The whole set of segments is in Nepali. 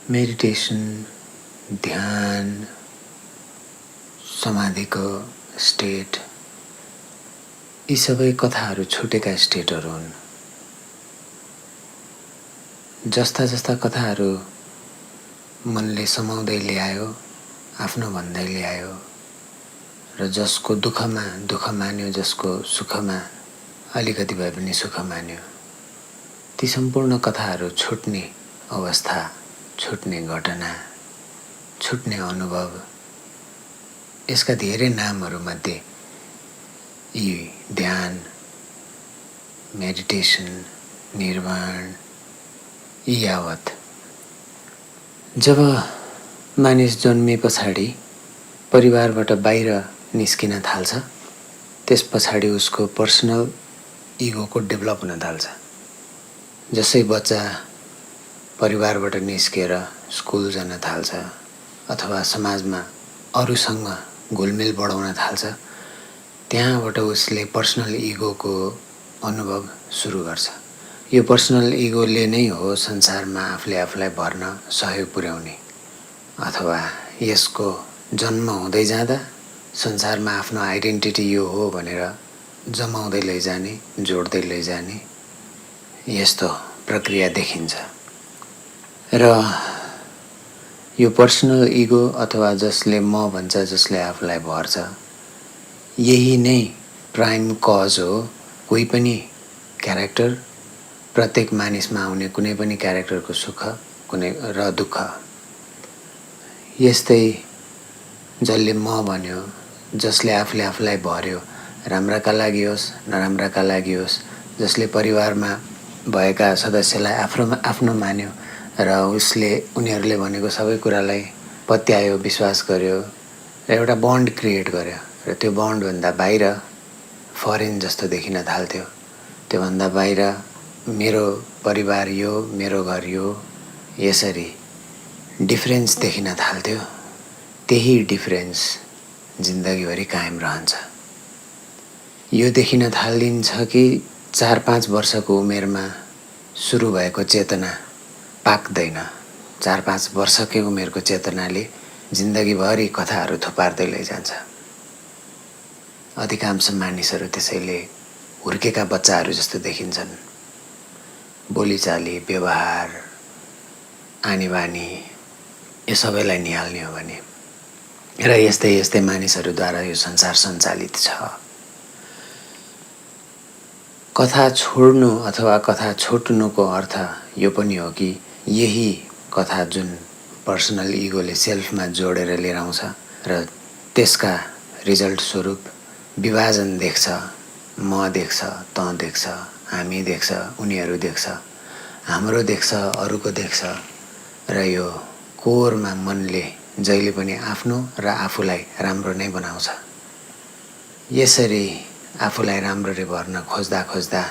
मेडिटेसन, ध्यान, समाधिको स्टेट, यी सबै कथाहरू छुटेका स्टेटहरू हुन्। जस्ता जस्ता कथाहरू मनले समाउँदै ल्यायो, आफ्नो भन्दै ल्यायो र जसको दुःखमा दुःख मान्यो, जसको सुखमा अलिकति भए पनि सुख मान्यो, ती सम्पूर्ण कथाहरू छुट्ने अवस्था, छुट्ने घटना, छुट्ने अनुभव, यसका धेरै नामहरूमध्ये यी ध्यान, मेडिटेसन, निर्वाण यी यावत। जब मानिस जन्मे पछाडि परिवारबाट बाहिर निस्किन थाल्छ, त्यस पछाडि उसको पर्सनल इगोको डेभलप हुन थाल्छ। जसै बच्चा परिवारबाट निस्केर स्कुल जान थाल्छ अथवा समाजमा अरूसँग घुलमिल बढाउन थाल्छ, त्यहाँबाट उसले पर्सनल इगोको अनुभव सुरु गर्छ। यो पर्सनल इगोले नै हो संसारमा आफूले आफूलाई भर्न सहयोग पुर्याउने, अथवा यसको जन्म हुँदै जाँदा संसारमा आफ्नो आइडेन्टिटी यो हो भनेर जमाउँदै लैजाने, जोड्दै लैजाने यस्तो प्रक्रिया देखिन्छ। र यो पर्सनल इगो अथवा जसले म भन्छ, जसले आफूलाई भर्छ, यही नै प्राइम कज हो कोही पनि क्यारेक्टर, प्रत्येक मानिसमा आउने कुनै पनि क्यारेक्टरको सुख कुनै र दुःख। यस्तै जसले म भन्यो, जसले आफूले आफूलाई भर्यो, राम्राका लागि होस् नराम्राका लागि होस्, जसले परिवारमा भएका सदस्यलाई आफ्नो मान्यो र उसले उनीहरूले भनेको सबै कुरालाई पत्यायो, विश्वास गर्यो र एउटा बन्ड क्रिएट गर्यो र त्यो बन्डभन्दा बाहिर फरेन जस्तो देखिन थाल्थ्यो। त्योभन्दा बाहिर मेरो परिवार यो, मेरो घर यो, यसरी डिफरेन्स देखिन थाल्थ्यो। त्यही डिफरेन्स जिन्दगीभरि कायम रहन्छ। यो देखिन थालिन्छ कि 4-5 वर्षको उमेरमा सुरु भएको चेतना पाक्दैन। 4-5 वर्षकै उमेरको चेतनाले जिन्दगीभरि कथाहरू थुपार्दै लैजान्छ। अधिकांश मानिसहरू त्यसैले हुर्केका बच्चाहरू जस्तो देखिन्छन्। बोलीचाली, व्यवहार, आनीबानी यो सबैलाई निहाल्ने हो भने। र यस्तै यस्तै मानिसहरूद्वारा यो संसार सञ्चालित छ। कथा छोड्नु अथवा कथा छुट्नुको अर्थ यो पनि हो कि यही कथा जुन पर्सनल इगोले सेल्फमा जोडेर लिएर आउँछ र त्यसका रिजल्ट स्वरूप विभाजन देख्छ, म देख्छ, तँ देख्छ, हामी देख्छ, उनीहरू देख्छ, हाम्रो देख्छ, अरूको देख्छ र यो कोरमा मनले जहिले पनि आफ्नो र आफूलाई राम्रो नै बनाउँछ। यसरी आफूलाई राम्ररी भर्न खोज्दा खोज्दा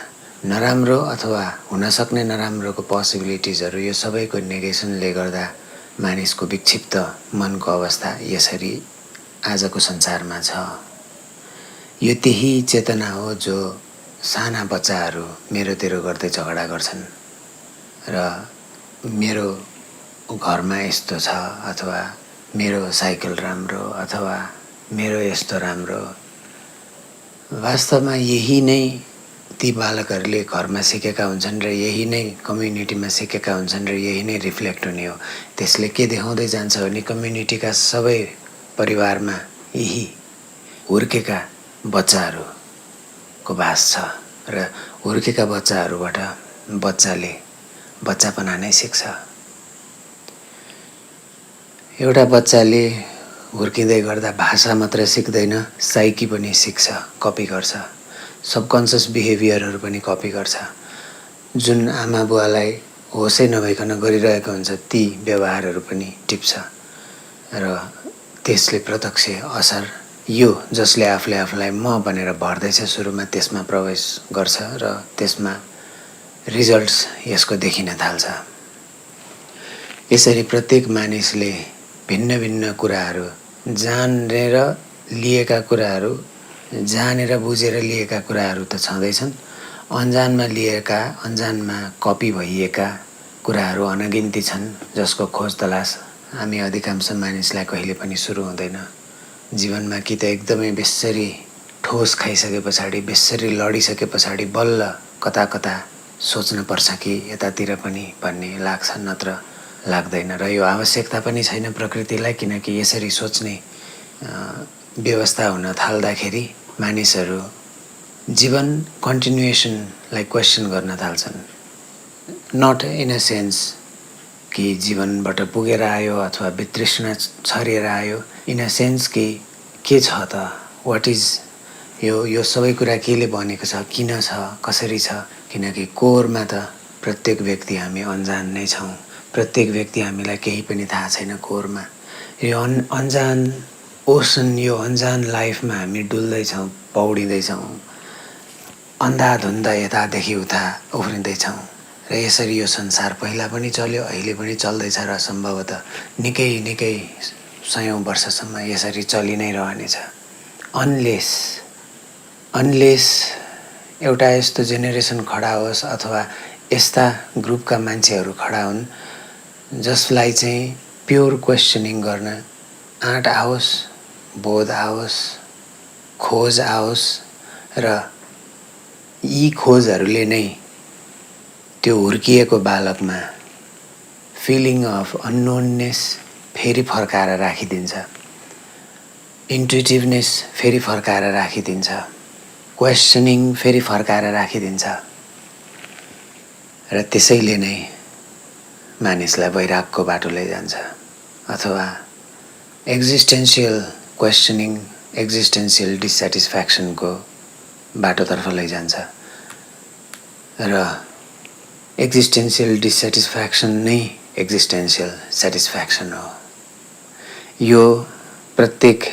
नराम्रो अथवा हुनसक्ने नराम्रोको पोसिबिलिटिजहरू यो सबैको नेगेसनले गर्दा मानिसको विक्षिप्त मनको अवस्था यसरी आजको संसारमा छ। यो त्यही चेतना हो जो साना बच्चाहरू मेरो तेरो गर्दै झगडा गर्छन् र मेरो घरमा यस्तो छ अथवा मेरो साइकल राम्रो अथवा मेरो यस्तो राम्रो। वास्तवमा यही नै ती बालकहरूले घरमा सिकेका हुन्छन् र यही नै कम्युनिटीमा सिकेका हुन्छन् र यही नै रिफ्लेक्ट हुने हो। त्यसले के देखाउँदै जान्छ भने कम्युनिटीका सबै परिवारमा यही हुर्केका बच्चाहरूको बास छ र हुर्केका बच्चाहरूबाट बच्चाले बच्चापना नै सिक्छ। एउटा बच्चाले हुर्किँदै गर्दा भाषा मात्र सिक्दैन, साइकी पनि सिक्छ, कपी गर्छ, सबकन्सियस बिहेभियरहरू पनि कपी गर्छ। जुन आमा बुवालाई होसै नभइकन गरिरहेको हुन्छ ती व्यवहारहरू पनि टिप्छ र त्यसले प्रत्यक्ष असर यो जसले आफूले आफूलाई म भनेर भर्दैछ सुरुमा त्यसमा प्रवेश गर्छ र त्यसमा रिजल्ट्स यसको देखिन थाल्छ। यसरी प्रत्येक मानिसले भिन्न भिन्न कुराहरू जानेर लिएका कुराहरू, जानेर बुझेर लिएका कुराहरू त छँदैछन्, अन्जानमा लिएका, अन्जानमा कपी भइएका कुराहरू अनगिन्ती छन् जसको खोज तलास हामी अधिकांश मानिसलाई कहिले पनि सुरु हुँदैन। जीवनमा कि त एकदमै बेस्सरी ठोस खाइसके पछाडि बेस्सरी लडिसके पछाडि बल्ल कता कता सोच्न पर्छ कि यतातिर पनि भन्ने लाग्छ, नत्र लाग्दैन। र यो आवश्यकता पनि छैन प्रकृतिलाई, किनकि यसरी सोच्ने व्यवस्था हुन थाल्दाखेरि मानिसहरू जीवन कन्टिन्युएसनलाई क्वेसन गर्न थाल्छन्। नट इन अ सेन्स कि जीवनबाट पुगेर आयो अथवा वितृष्णा छरिएर आयो, इन अ सेन्स कि के छ त, वाट इज यो सबै कुरा केले बनेको छ, किन छ, कसरी छ। किनकि कोरमा त प्रत्येक व्यक्ति हामी अनजान नै छौँ। प्रत्येक व्यक्ति हामीलाई केही पनि थाहा छैन कोरमा। यो अनजान ओसन, यो अनजान लाइफमा हामी डुल्दैछौँ, पौडिँदैछौँ, अन्धाधुन्ध यतादेखि उता उफ्रिँदैछौँ। र यसरी यो संसार पहिला पनि चल्यो, अहिले पनि चल्दैछ र सम्भवतः निकै निकै सयौँ वर्षसम्म यसरी चलि नै रहनेछ। अनलेस एउटा यस्तो जेनेरेसन खडा होस् अथवा यस्ता ग्रुपका मान्छेहरू खडा हुन् जसलाई चाहिँ प्योर क्वेसनिङ गर्न आँट आओस्, बोध आओस्, खोज आओस् र यी खोजहरूले नै त्यो हुर्किएको बालकमा फिलिङ अफ अननोननेस फेरि फर्काएर राखिदिन्छ, इन्ट्युटिभनेस फेरि फर्काएर राखिदिन्छ, क्वेसनिङ फेरि फर्काएर राखिदिन्छ। र त्यसैले नै मानिसलाई वैरागको बाटो लैजान्छ अथवा एक्जिस्टेन्सियल क्वेसनिङ, एक्जिस्टेन्सियल डिससेटिस्फ्याक्सनको बाटोतर्फ लैजान्छ। र एक्जिस्टेन्सियल डिससेटिस्फ्याक्सन नै एक्जिस्टेन्सियल सेटिस्फ्याक्सन हो। यो प्रत्येक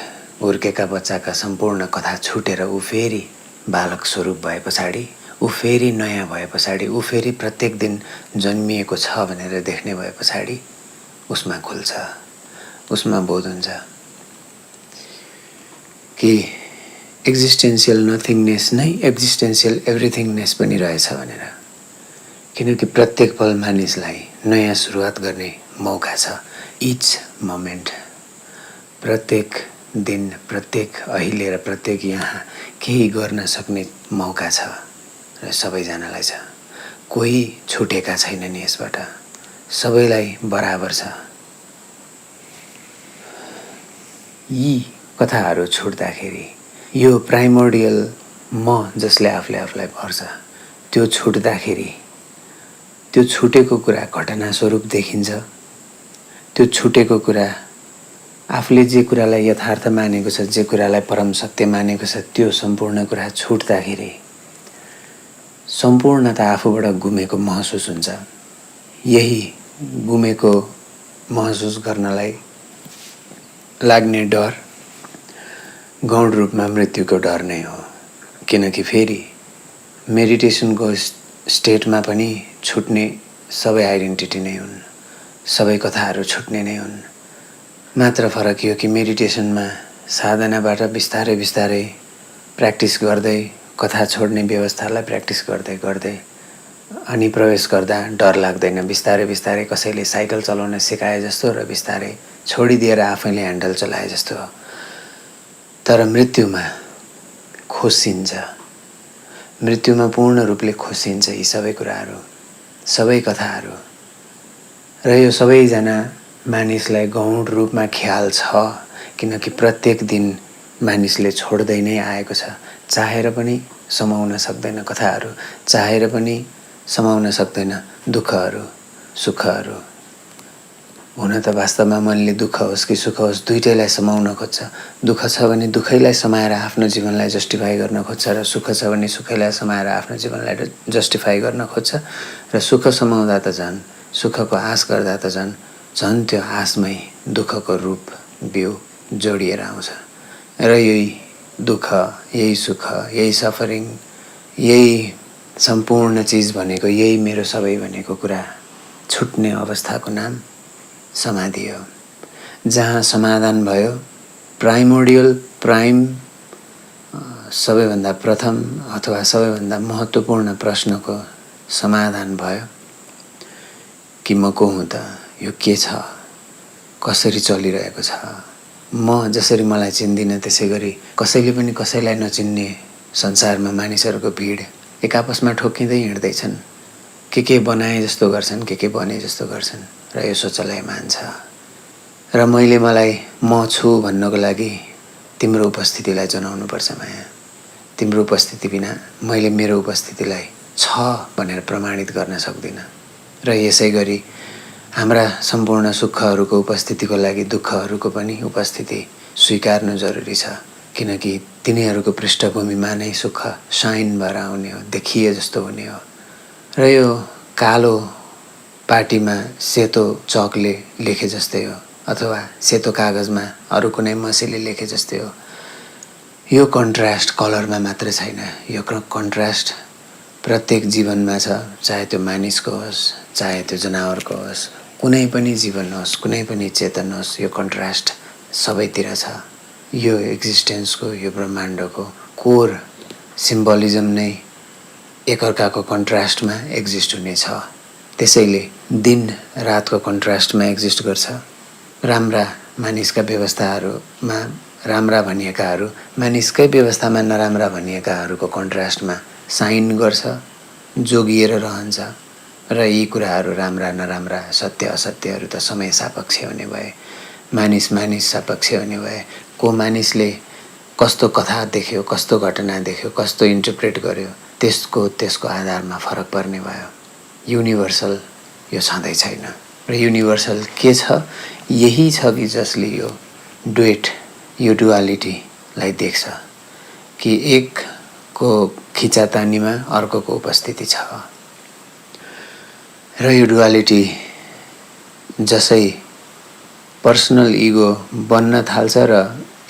हुर्केका बच्चाका सम्पूर्ण कथा छुटेर ऊ फेरि बालक स्वरूप भए पछाडि, ऊ फेरि नयाँ भए पछाडि, ऊ फेरि प्रत्येक दिन जन्मिएको छ भनेर देख्ने भए पछाडि उसमा खुल्छ, उसमा बोध हुन्छ कि एक्जिस्टेन्सियल नथिङनेस नै एक्जिस्टेन्सियल एभ्रिथिङनेस पनि रहेछ भनेर। किनकि प्रत्येक पल मानिसलाई नयाँ सुरुवात गर्ने मौका छ। इच मोमेन्ट, प्रत्येक दिन, प्रत्येक अहिले र प्रत्येक यहाँ केही गर्न सक्ने मौका छ र सबैजनालाई छ। कोही छुटेका छैनन् यसबाट, सबैलाई बराबर छ। यी कथाहरू छुट्दाखेरि यो प्राइमोर्डियल म जसले आफूले आफूलाई भर्छ त्यो छुट्दाखेरि त्यो छुटेको कुरा घटना स्वरूप देखिन्छ। त्यो छुटेको कुरा आफूले जे कुरालाई यथार्थ मानेको छ, जे कुरालाई परम सत्य मानेको छ, त्यो सम्पूर्ण कुरा छुट्दाखेरि सम्पूर्णता आफूबाट गुमेको महसुस हुन्छ। यही गुमेको महसुस गर्नलाई लाग्ने डर गौण रूपमा मृत्युको डर नै हो। किनकि फेरि मेडिटेसनको स्टेटमा पनि छुट्ने सबै आइडेन्टिटी नै हुन्, सबै कथाहरू छुट्ने नै हुन्। मात्र फरक यो कि मेडिटेसनमा साधनाबाट बिस्तारै बिस्तारै प्र्याक्टिस गर्दै कथा छोड्ने व्यवस्थालाई प्र्याक्टिस गर्दै गर्दै अनि प्रवेश गर्दा डर लाग्दैन। बिस्तारै बिस्तारै कसैले साइकल चलाउन सिकाए जस्तो र बिस्तारै छोडिदिएर आफैले ह्यान्डल चलाए जस्तो हो। तर मृत्युमा खोसिन्छ, मृत्युमा पूर्ण रूपले खोसिन्छ यी सबै कुराहरू, सबै कथाहरू। र यो सबैजना मानिसलाई गौण रूपमा ख्याल छ, किनकि प्रत्येक दिन मानिसले छोड्दै नै आएको छ। चाहेर पनि समाउन सक्दैन कथाहरू, चाहेर पनि समाउन सक्दैन दुःखहरू, सुखहरू। हुन त वास्तवमा मनले दुःख होस् कि सुख होस् दुइटैलाई समाउन खोज्छ। दुःख छ भने दुःखैलाई समाएर आफ्नो जीवनलाई जस्टिफाई गर्न खोज्छ र सुख छ भने सुखैलाई समाएर आफ्नो जीवनलाई जस्टिफाई गर्न खोज्छ। र सुख समाउँदा त झन्, सुखको आश गर्दा त झन् त्यो आशमै दुःखको रूप बिउ जोडिएर आउँछ। र यही दुःख, यही सुख, यही सफरिङ, यही सम्पूर्ण चिज भनेको, यही मेरो सबै भनेको कुरा छुट्ने अवस्थाको नाम समाधि हो। जहाँ समाधान भयो, प्राइमोर्डियल सबैभन्दा प्रथम अथवा सबैभन्दा महत्त्वपूर्ण प्रश्नको समाधान भयो। कि म को हुँ त, यो के छ, कसरी चलिरहेको छ। म जसरी मलाई चिन्दिनँ त्यसै गरी कसैले पनि कसैलाई नचिन्ने संसारमा मानिसहरूको भिड एक आपसमा ठोक्किँदै हिँड्दैछन्। के बनाए जस्तो गर्छन्, के बने जस्तो गर्छन् र यो सोचलाई मान्छ। र मैले मलाई म छु भन्नको लागि तिम्रो उपस्थितिलाई जनाउनुपर्छ माया। तिम्रो उपस्थिति बिना मैले मेरो उपस्थितिलाई छ भनेर प्रमाणित गर्न सक्दिनँ। र यसै गरी हाम्रा सम्पूर्ण सुखहरूको उपस्थितिको लागि दुःखहरूको पनि उपस्थिति स्वीकार्नु जरुरी छ, किनकि तिनीहरूको पृष्ठभूमिमा नै सुख साइन भएर आउने हो, देखिए जस्तो हुने हो। र यो कालो पाटीमा सेतो चकले लेखे जस्तै हो, अथवा सेतो कागजमा अरू कुनै मसीले लेखे जस्तै हो। यो कन्ट्रास्ट कलरमा मात्र छैन, यो कन्ट्रास्ट प्रत्येक जीवनमा छ, चाहे त्यो मानिसको होस्, चाहे त्यो जनावरको होस्, कुनै पनि जीवन होस्, कुनै पनि चेतन होस्, यो कन्ट्रास्ट सबैतिर छ। यो एक्जिस्टेन्सको, यो ब्रह्माण्डको कोर सिम्बलिजम नै एकअर्काको कन्ट्रास्टमा एक्जिस्ट हुनेछ। त्यसैले दिन रातको कन्ट्रास्टमा एक्जिस्ट गर्छ। राम्रा मानिसका व्यवस्थाहरूमा राम्रा भनिएकाहरू मानिसकै व्यवस्थामा नराम्रा भनिएकाहरूको कन्ट्रास्टमा साइन गर्छ, जोगिएर रहन्छ। र यी कुराहरू राम्रा नराम्रा, सत्य असत्यहरू त समय सापेक्ष हुने भए, मानिस सापेक्ष हुने भए, को मानिसले कस्तो कथा देख्यो, कस्तो घटना देख्यो, कस्तो इन्टरप्रेट गर्यो, त्यसको आधारमा फरक पर्ने भयो। युनिभर्सल यो छँदै छैन। र युनिभर्सल के छ? यही छ कि जसले यो डुएट, यो डुअलिटीलाई देख्छ कि एकको खिचातानीमा अर्कोको उपस्थिति छ। र यो डुअलिटी जसै पर्सनल इगो बन्न थाल्छ र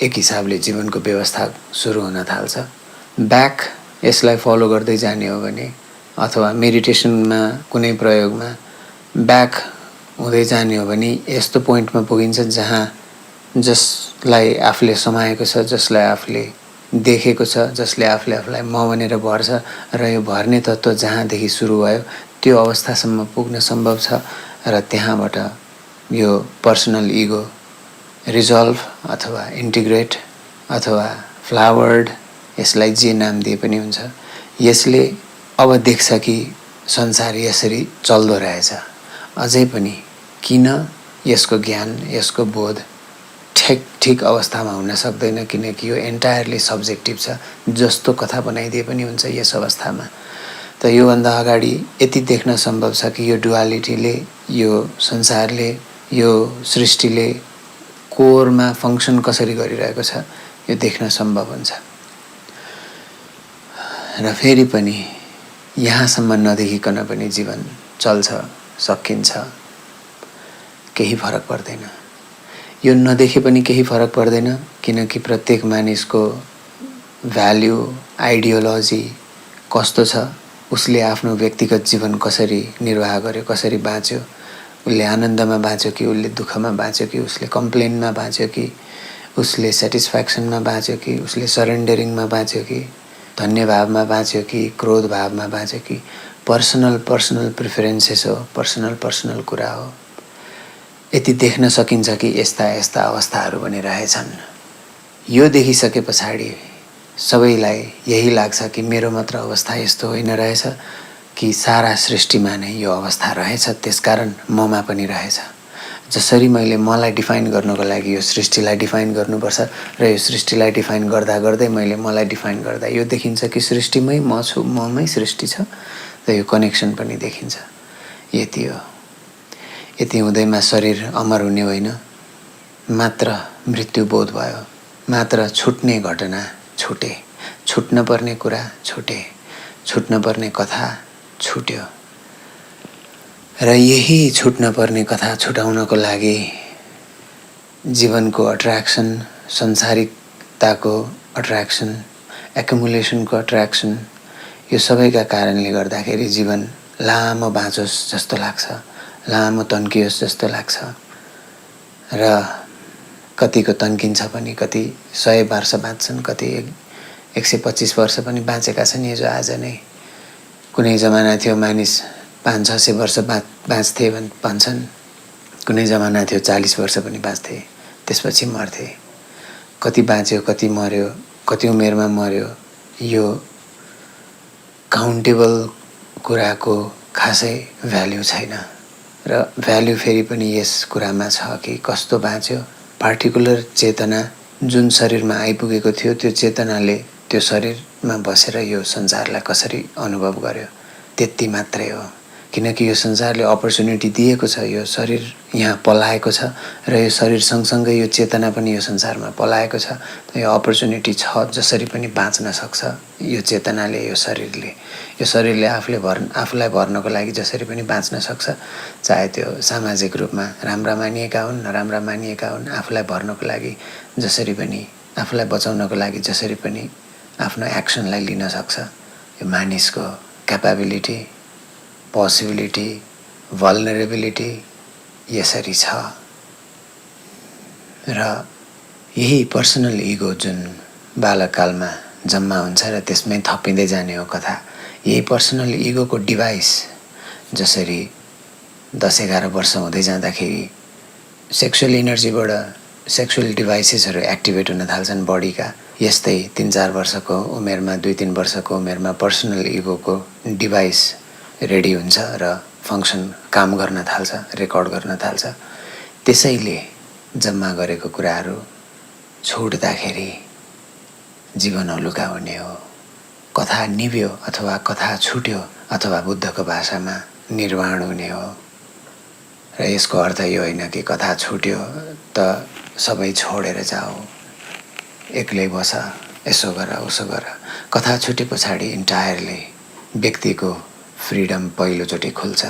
एक हिसाबले जीवनको व्यवस्था सुरु हुन थाल्छ, ब्याक यसलाई फलो गर्दै जाने हो भने, अथवा मेडिटेसनमा कुनै प्रयोगमा ब्याक हुँदै जाने हो भने यस्तो पोइन्टमा पुगिन्छ जहाँ जसलाई आफूले समाएको छ, जसलाई आफूले देखेको छ, जसले आफूलाई म भनेर भर्छ, र यो भर्ने तत्त्व जहाँदेखि सुरु भयो त्यो अवस्थासम्म पुग्न सम्भव छ। र त्यहाँबाट यो पर्सनल इगो रिजल्भ अथवा इन्टिग्रेट अथवा फ्लावर्ड, यसलाई जे नाम दिए पनि हुन्छ, यसले अब देख्छ कि संसार यसरी चल्दो रहेछ। अझै पनि किन यसको ज्ञान, यसको बोध ठिक अवस्थामा हुन सक्दैन, किनकि यो एन्टायरली सब्जेक्टिभ छ। जस्तो कथा बनाइदिए पनि हुन्छ यस अवस्थामा। त योभन्दा अगाडि यति देख्न सम्भव छ कि यो डुअलिटीले, यो संसारले, यो सृष्टिले कोरमा फङ्सन कसरी गरिरहेको छ यो देख्न सम्भव हुन्छ। र फेरि पनि यहाँसम्म नदेखिकन पनि जीवन चल्छ, सकिन्छ, केही फरक पर्दैन। यो नदेखे पनि केही फरक पर्दैन, किनकि प्रत्येक मानिसको भ्याल्यू, आइडियोलोजी कस्तो छ, उसले आफ्नो व्यक्तिगत जीवन कसरी निर्वाह गर्यो, कसरी बाँच्यो, उसले आनन्दमा बाँच्यो कि उसले दुःखमा बाँच्यो कि उसले कम्प्लेनमा बाँच्यो कि उसले सेटिस्फ्याक्सनमा बाँच्यो कि उसले सरेन्डरिङमा बाँच्यो कि धन्यभावमा बाँच्यो कि क्रोध भावमा बाँच्यो कि पर्सनल प्रिफरेन्सेस हो, पर्सनल कुरा हो। यति देख्न सकिन्छ कि यस्ता अवस्थाहरू पनि रहेछन्। यो देखिसके पछाडि सबैलाई यही लाग्छ कि मेरो मात्र अवस्था यस्तो होइन रहेछ, कि सारा सृष्टिमा नै यो अवस्था रहेछ, त्यसकारण ममा पनि रहेछ। जसरी मैले मलाई डिफाइन गर्नको लागि यो सृष्टिलाई डिफाइन गर्नुपर्छ र यो सृष्टिलाई डिफाइन गर्दा गर्दै मैले मलाई डिफाइन गर्दा यो देखिन्छ कि सृष्टिमै म छु, ममै सृष्टि छ, र यो कनेक्सन पनि देखिन्छ। यति हो। यति हुँदैमा शरीर अमर हुने होइन, मात्र मृत्यु बोध भयो, मात्र छुट्ने घटना छुटे, छुट्न पर्ने कुरा छुटे, छुट्न पर्ने कथा छुट्यो। र यही छुट्न पर्ने कथा छुटाउनको लागि जीवनको अट्र्याक्सन, संसारिकताको अट्र्याक्सन, एकुमुलेसनको अट्र्याक्सन, यो सबैका कारणले गर्दाखेरि जीवन लामो बाँचोस् जस्तो लाग्छ, लामो तन्कियोस् जस्तो लाग्छ। र कतिको तन्किन्छ पनि, कति 100 वर्ष बाँच्छन्, कति 125 वर्ष पनि बाँचेका छन् हिजो आज नै। कुनै जमाना थियो मानिस 500-600 वर्ष बाँच्थे भन्छन्। कुनै जमाना थियो 40 वर्ष पनि बाँच्थे, त्यसपछि मर्थे। कति बाँच्यो, कति मर्यो, कति उमेरमा मर्यो, यो काउन्टेबल कुराको खासै भ्याल्यु छैन। र भ्याल्यु फेरि पनि यस कुरामा छ कि कस्तो बाँच्यो, पार्टिकुलर चेतना जुन शरीरमा आइपुगेको थियो त्यो चेतनाले त्यो शरीरमा बसेर यो संसारलाई कसरी अनुभव गर्यो, त्यति मात्रै हो। किनकि यो संसारले अपर्च्युनिटी दिएको छ, यो शरीर यहाँ पलाएको छ र यो शरीर सँगसँगै यो चेतना पनि यो संसारमा पलाएको छ। यो अपर्च्युनिटी छ, जसरी पनि बाँच्न सक्छ यो चेतनाले, यो शरीरले आफूलाई भर्नको लागि जसरी पनि बाँच्न सक्छ। चाहे त्यो सामाजिक रूपमा राम्रा मानिएका हुन्, नराम्रा मानिएका हुन्, आफूलाई भर्नको लागि जसरी पनि, आफूलाई बचाउनको लागि जसरी पनि आफ्नो एक्सनलाई लिन सक्छ। यो मानिसको क्यापाबिलिटी, पोसिबिलिटी, भल्नरेबिलिटी यसरी छ। र यही पर्सनल इगो जुन बालककालमा जम्मा हुन्छ र त्यसमै थपिँदै जाने हो कथा। यही पर्सनल इगोको डिभाइस जसरी 10-11 वर्ष हुँदै जाँदाखेरि सेक्सुअल इनर्जीबाट सेक्सुअल डिभाइसेसहरू एक्टिभेट हुन थाल्छन् बडीका, यस्तै 3-4 वर्षको उमेरमा, 2-3 वर्षको उमेरमा पर्सनल इगोको डिभाइस रेडी हुन्छ र फङ्सन काम गर्न थाल्छ, रेकर्ड गर्न थाल्छ। त्यसैले जम्मा गरेको कुराहरू छुट्दाखेरि जीवन हलुका हुने हो। कथा निभ्यो अथवा कथा छुट्यो अथवा बुद्धको भाषामा निर्वाण हुने हो। र यसको अर्थ यो होइन कि कथा छुट्यो त सबै छोडेर जाऊ, एक्लै बस, यसो गर उसो गर। कथा छुटे पछाडि इन्टायरली व्यक्तिको फ्रिडम पहिलोचोटि खुल्छ,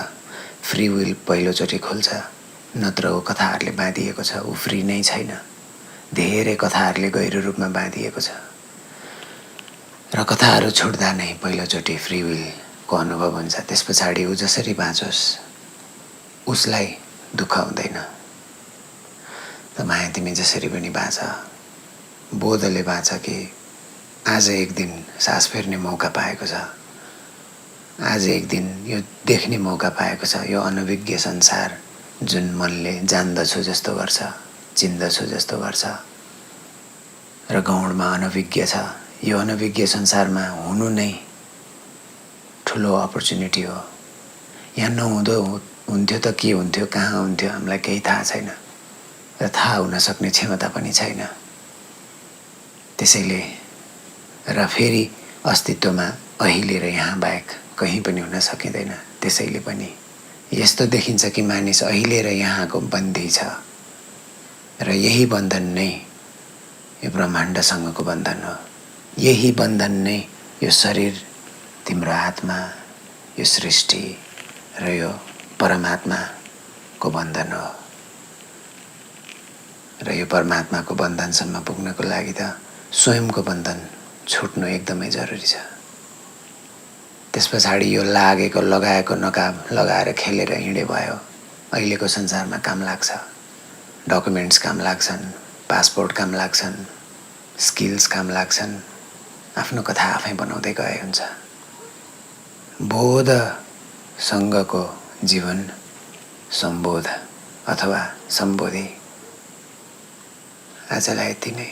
फ्री विल पहिलोचोटि खुल्छ। नत्र ऊ कथाहरूले बाँधिएको छ, ऊ फ्री नै छैन। धेरै कथाहरूले गहिरो रूपमा बाँधिएको छ र कथाहरू छुट्दा नै पहिलोचोटि फ्री विलको अनुभव हुन्छ। त्यस पछाडि ऊ जसरी बाँचोस् उसलाई दुःख हुँदैन। त माया तिमी जसरी पनि बाँच, बोधले बाँच कि आज एक दिन सास फेर्ने मौका पाएको छ, आज एक दिन यो देख्ने मौका पाएको छ। यो अनभिज्ञ संसार जुन मनले जान्दछु जस्तो गर्छ, चिन्दछु जस्तो गर्छ र गौडमा अनभिज्ञ छ। यो अनभिज्ञ संसारमा हुनु नै ठुलो अपर्च्युनिटी हो। यहाँ नहुँदो हुन्थ्यो त के हुन्थ्यो, कहाँ हुन्थ्यो, हामीलाई केही थाहा छैन र थाहा हुन सक्ने क्षमता पनि छैन। त्यसैले र फेरि अस्तित्वमा अहिले र यहाँ बाहेक कहीँ पनि हुन सकिँदैन। त्यसैले पनि यस्तो देखिन्छ कि मानिस अहिले र यहाँको बन्दी छ र यही बन्धन नै यो ब्रह्माण्डसँगको बन्धन हो। यही बन्धन नै यो शरीर, तिम्रो आत्मा, यो सृष्टि र यो परमात्माको बन्धन हो। र यो परमात्माको बन्धनसम्म पुग्नको लागि त स्वयंको बन्धन छुट्नु एकदमै जरुरी छ। त्यस पछाडि यो लागेको लगाएको नकाब लगाएर खेलेर हिँडे भयो। अहिलेको संसारमा काम लाग्छ, डकुमेन्ट्स काम लाग्छन्, पासपोर्ट काम लाग्छन्, स्किल्स काम लाग्छन्, आफ्नो कथा आफै बनाउँदै गए हुन्छ। बोधसँगको जीवन सम्बोध अथवा सम्बोधि। आजलाई यति नै।